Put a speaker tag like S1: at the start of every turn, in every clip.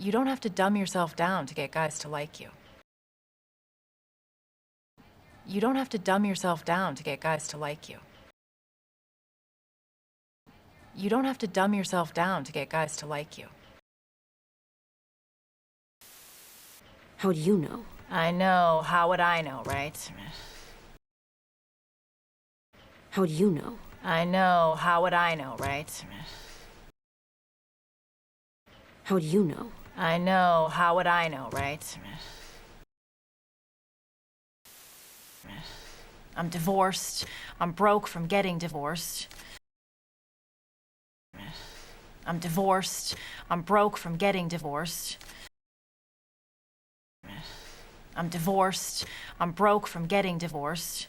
S1: You don't have to dumb yourself down to get guys to like you. You don't have to dumb yourself down to get guys to like you. You don't have to dumb yourself down to get guys to like you.
S2: How do you know?
S1: I know. How would I know, right?
S2: How do you know?
S1: I know. How would I know, right?
S2: How do you know?
S1: I know. How would I know, right? I'm divorced. I'm broke from getting divorced. I'm divorced. I'm broke from getting divorced. I'm divorced. I'm broke from getting divorced.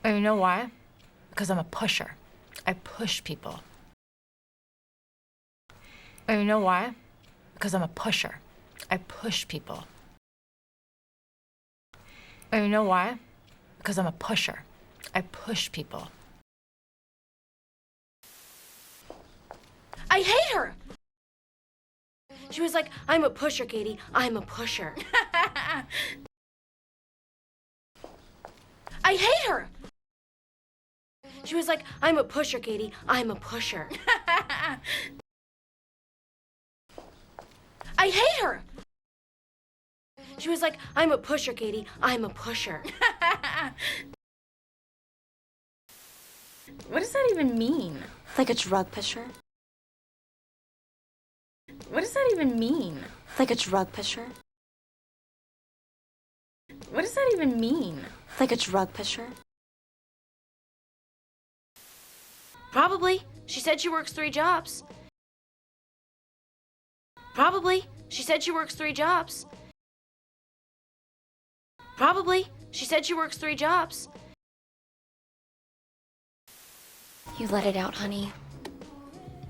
S1: And you know why? Because I'm a pusher. I push people. And you know why? Because I'm a pusher. I push people. And you know why? Because I'm a pusher. I push people.
S2: I hate her! She was like, I'm a pusher, Katie. I'm a pusher. I hate her! She was like, I'm a pusher, Katie. I'm a pusher. I hate her! She was like, I'm a pusher, Katie. I'm a pusher.
S3: What does that even mean?
S2: Like a drug pusher?
S3: What does that even mean?
S2: Like a drug pusher?
S3: What does that even mean?
S2: Like a drug pusher? Probably. She said she works 3 jobs. Probably. She said she works 3 jobs. Probably. She said she works 3 jobs. You let it out, honey.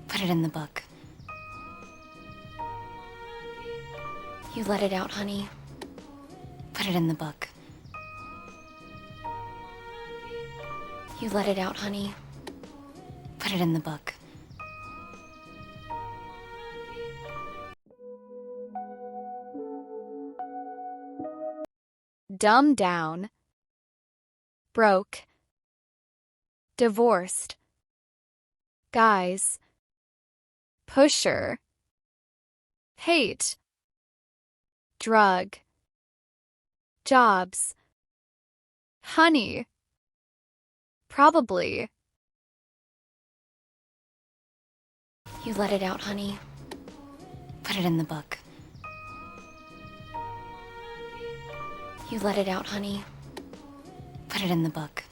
S2: Put it in the book. You let it out, honey. Put it in the book. You let it out, honey. Put it in the book.
S4: Dumb down, broke, divorced, guys, pusher, hate, drug, jobs, honey, probably.
S2: You let it out, honey. Put it in the book. You let it out, honey. Put it in the book.